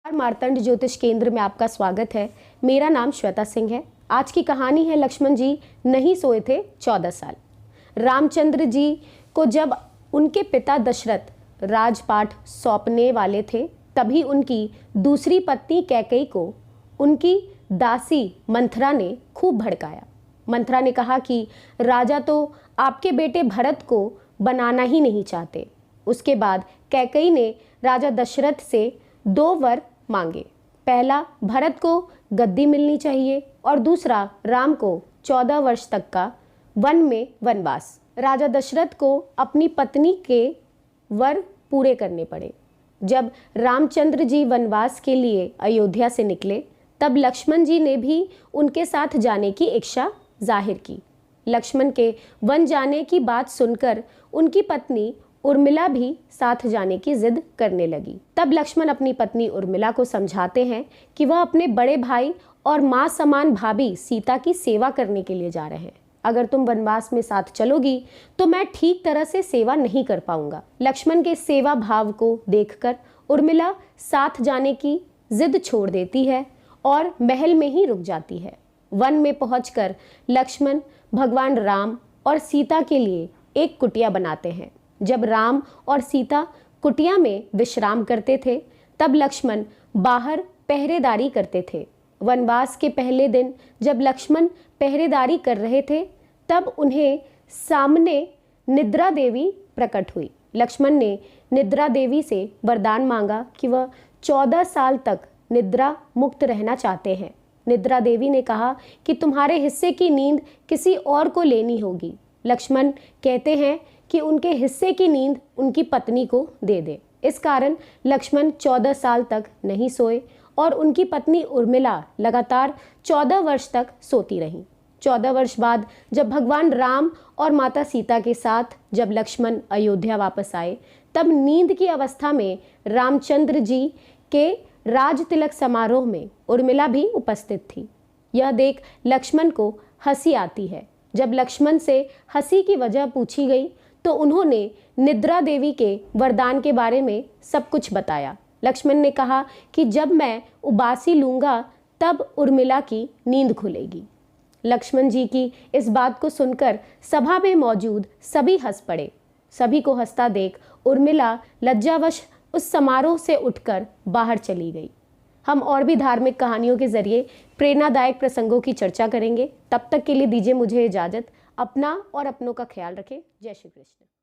मार्तंड ज्योतिष केंद्र में आपका स्वागत है। मेरा नाम श्वेता सिंह है। आज की कहानी है लक्ष्मण जी नहीं सोए थे 14 साल। रामचंद्र जी को जब उनके पिता दशरथ राजपाट सौंपने वाले थे तभी उनकी दूसरी पत्नी कैकेयी को उनकी दासी मंथरा ने खूब भड़काया। मंथरा ने कहा कि राजा तो आपके बेटे भरत को बनाना ही नहीं चाहते। उसके बाद कैकेयी ने राजा दशरथ से 2 वर मांगे। पहला, भरत को गद्दी मिलनी चाहिए और दूसरा, राम को 14 वर्ष तक का वन में वनवास। राजा दशरथ को अपनी पत्नी के वर पूरे करने पड़े। जब रामचंद्र जी वनवास के लिए अयोध्या से निकले तब लक्ष्मण जी ने भी उनके साथ जाने की इच्छा जाहिर की। लक्ष्मण के वन जाने की बात सुनकर उनकी पत्नी उर्मिला भी साथ जाने की जिद करने लगी। तब लक्ष्मण अपनी पत्नी उर्मिला को समझाते हैं कि वह अपने बड़े भाई और माँ समान भाभी सीता की सेवा करने के लिए जा रहे हैं। अगर तुम वनवास में साथ चलोगी तो मैं ठीक तरह से सेवा नहीं कर पाऊंगा। लक्ष्मण के सेवा भाव को देखकर उर्मिला साथ जाने की जिद छोड़ देती है और महल में ही रुक जाती है। वन में पहुंचकर लक्ष्मण भगवान राम और सीता के लिए एक कुटिया बनाते हैं। जब राम और सीता कुटिया में विश्राम करते थे तब लक्ष्मण बाहर पहरेदारी करते थे। वनवास के पहले दिन जब लक्ष्मण पहरेदारी कर रहे थे तब उन्हें सामने निद्रा देवी प्रकट हुई। लक्ष्मण ने निद्रा देवी से वरदान मांगा कि वह 14 साल तक निद्रा मुक्त रहना चाहते हैं। निद्रा देवी ने कहा कि तुम्हारे हिस्से की नींद किसी और को लेनी होगी। लक्ष्मण कहते हैं कि उनके हिस्से की नींद उनकी पत्नी को दे दे। इस कारण लक्ष्मण 14 साल तक नहीं सोए और उनकी पत्नी उर्मिला लगातार 14 वर्ष तक सोती रहीं। 14 वर्ष बाद जब भगवान राम और माता सीता के साथ जब लक्ष्मण अयोध्या वापस आए तब नींद की अवस्था में रामचंद्र जी के राज तिलक समारोह में उर्मिला भी उपस्थित थी। यह देख लक्ष्मण को हंसी आती है। जब लक्ष्मण से हंसी की वजह पूछी गई तो उन्होंने निद्रा देवी के वरदान के बारे में सब कुछ बताया। लक्ष्मण ने कहा कि जब मैं उबासी लूंगा तब उर्मिला की नींद खुलेगी। लक्ष्मण जी की इस बात को सुनकर सभा में मौजूद सभी हंस पड़े। सभी को हंसता देख उर्मिला लज्जावश उस समारोह से उठकर बाहर चली गई। हम और भी धार्मिक कहानियों के जरिए प्रेरणादायक प्रसंगों की चर्चा करेंगे। तब तक के लिए दीजिए मुझे इजाजत। अपना और अपनों का ख्याल रखें। जय श्री कृष्ण।